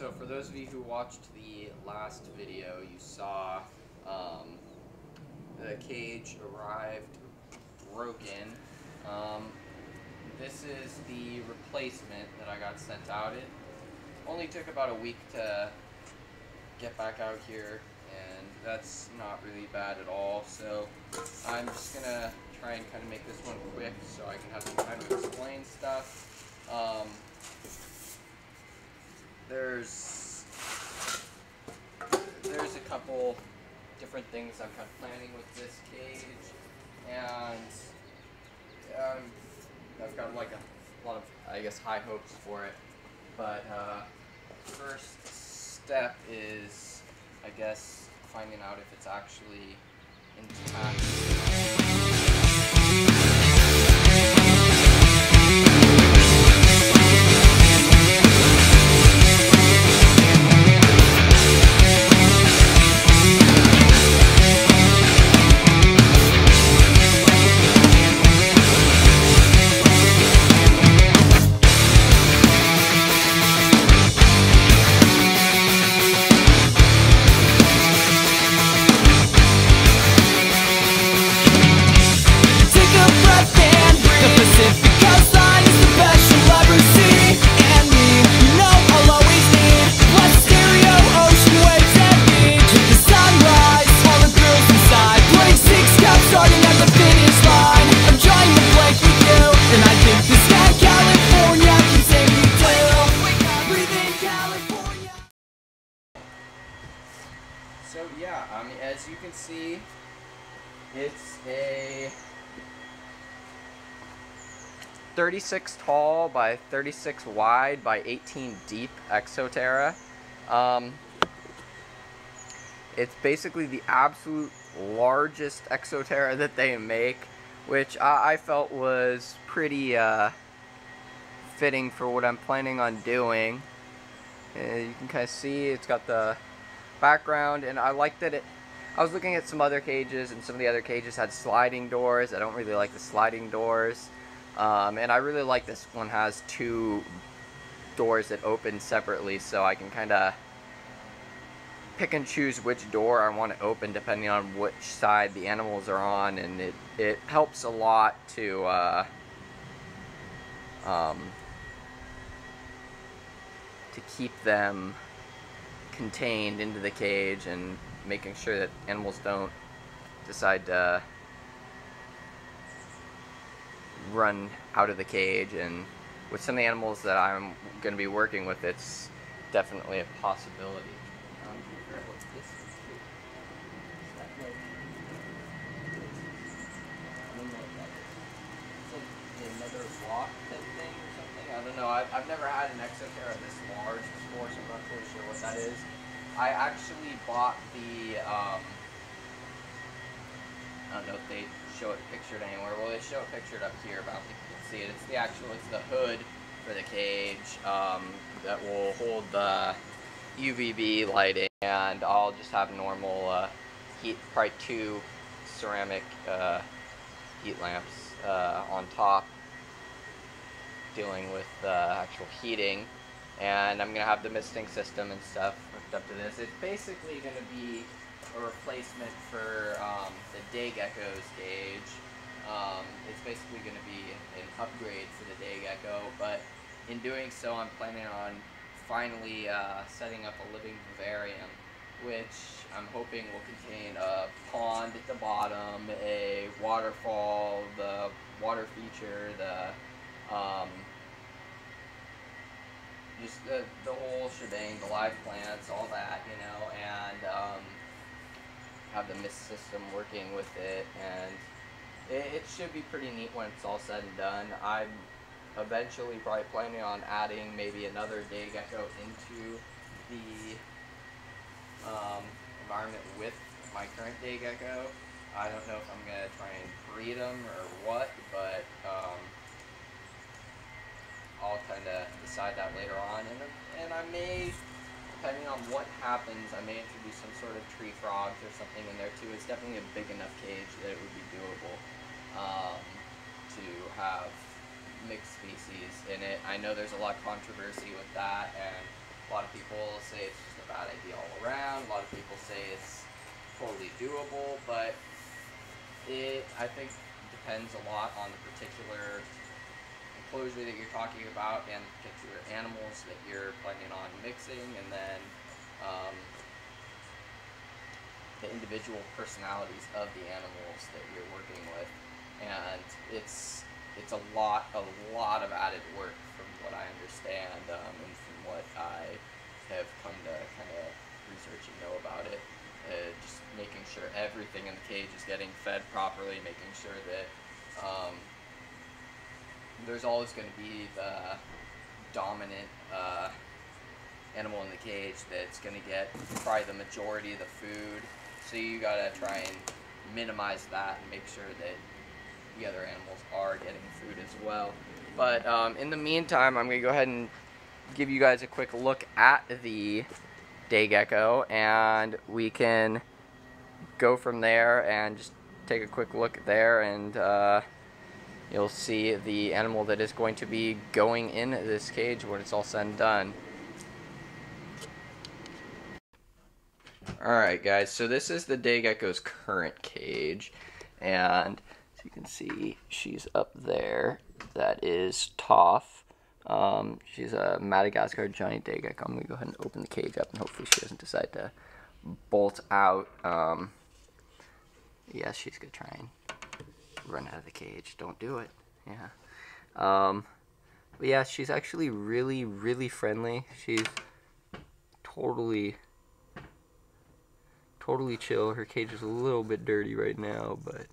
So for those of you who watched the last video, you saw the cage arrived broken. This is the replacement that I got sent out. It only took about a week to get back out here, and that's not really bad at all. So I'm just gonna try and kind of make this one quick so I can have some time to explain stuff. There's a couple different things I'm kind of planning with this cage, and I've got like a lot of, I guess, high hopes for it. But first step is, I guess, finding out if it's actually intact. So yeah, I mean, as you can see, it's a 36 tall by 36 wide by 18 deep Exo Terra. It's basically the absolute largest Exo Terra that they make, which I felt was pretty fitting for what I'm planning on doing. You can kind of see it's got the background, and I like that I was looking at some other cages, and some of the other cages had sliding doors. I don't really like the sliding doors, and I really like this one has two doors that open separately, so I can kind of pick and choose which door I want to open depending on which side the animals are on, and it helps a lot to keep them contained into the cage and making sure that animals don't decide to run out of the cage. And with some of the animals that I'm going to be working with, it's definitely a possibility. Another block type thing or something. I don't know. I've never had an Exo Terra this large before, so I'm not really sure what that is. I actually bought the, I don't know if they show it pictured anywhere. Well, they show it pictured up here, but I don't think you can see it. It's the hood for the cage that will hold the UVB lighting, and I'll just have normal heat, probably two ceramic heat lamps on top, dealing with actual heating, and I'm gonna have the misting system and stuff hooked up to this. It's basically gonna be a replacement for the day gecko's cage. It's basically gonna be an upgrade for the day gecko, but in doing so, I'm planning on finally setting up a living vivarium, which I'm hoping will contain a pond at the bottom, a waterfall, the water feature, the just the whole shebang, the live plants, all that, you know, and have the mist system working with it, and it should be pretty neat when it's all said and done. I'm eventually probably planning on adding maybe another day gecko into the environment with my current day gecko. I don't know if I'm going to try and breed them or what, but I'll kind of decide that later on, and I may, depending on what happens, I may introduce some sort of tree frogs or something in there too. It's definitely a big enough cage that it would be doable to have mixed species in it. I know there's a lot of controversy with that, and a A lot of people say it's just a bad idea all around. A lot of people say it's totally doable, but it, I think, depends a lot on the particular enclosure that you're talking about and the particular animals that you're planning on mixing, and then the individual personalities of the animals that you're working with. And it's a lot of added work from what I understand, and from what I have come to kind of research and know about it. Just making sure everything in the cage is getting fed properly, making sure that there's always going to be the dominant animal in the cage that's going to get probably the majority of the food. So you got to try and minimize that and make sure that the other animals are getting food as well. But in the meantime, I'm going to go ahead and give you guys a quick look at the day gecko, and we can go from there and just take a quick look there, and you'll see the animal that is going to be going in this cage when it's all said and done. Alright guys, so this is the day gecko's current cage, and as you can see, she's up there. That is Toph. She's a Madagascar giant day gecko. I'm going to go ahead and open the cage up, and hopefully she doesn't decide to bolt out. Yes, she's going to try and run out of the cage. Don't do it. Yeah. But yeah, she's actually really, really friendly. She's totally chill. Her cage is a little bit dirty right now, but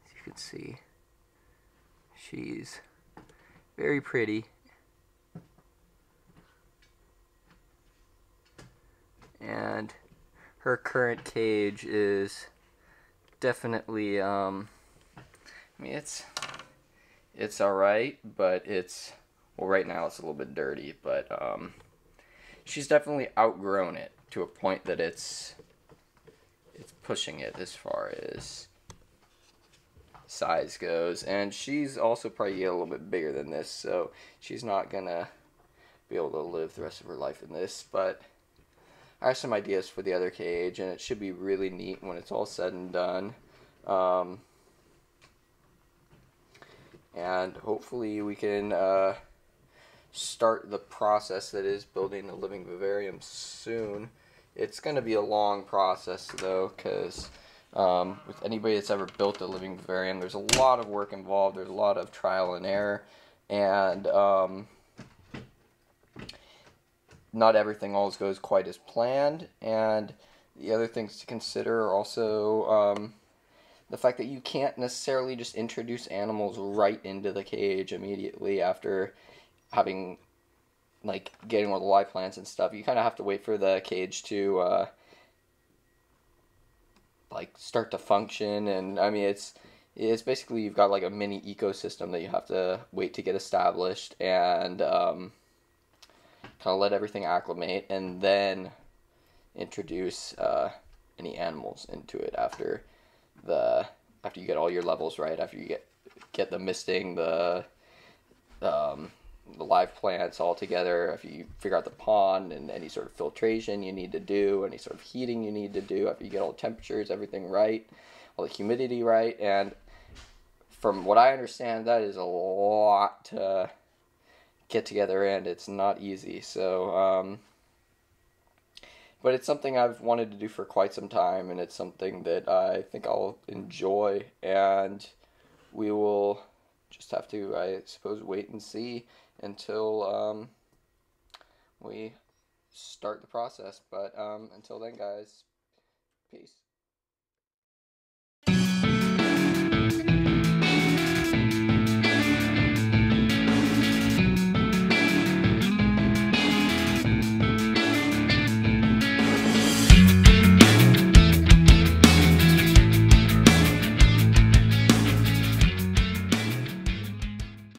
as you can see, she's very pretty. And her current cage is definitely, I mean, it's alright, but well, right now it's a little bit dirty, but she's definitely outgrown it to a point that it's pushing it as far as size goes. And she's also probably a little bit bigger than this, so she's not gonna be able to live the rest of her life in this. But I have some ideas for the other cage, and it should be really neat when it's all said and done. And hopefully we can start the process that is building the living vivarium soon. It's going to be a long process though, because with anybody that's ever built a living vivarium, there's a lot of work involved. There's a lot of trial and error, and not everything always goes quite as planned. And the other things to consider are also the fact that you can't necessarily just introduce animals right into the cage immediately after having, like, getting all the live plants and stuff. You kind of have to wait for the cage to like start to function. And I mean, it's basically, you've got like a mini ecosystem that you have to wait to get established, and kind of let everything acclimate, and then introduce any animals into it after you get all your levels right, after you get the misting, the live plants all together, after you figure out the pond and any sort of filtration you need to do, any sort of heating you need to do, after you get all the temperatures, everything right, all the humidity right. And from what I understand, that is a lot to get together, and it's not easy. So but it's something I've wanted to do for quite some time, and it's something that I think I'll enjoy, and we will just have to, I suppose, wait and see until we start the process. But until then, guys, peace.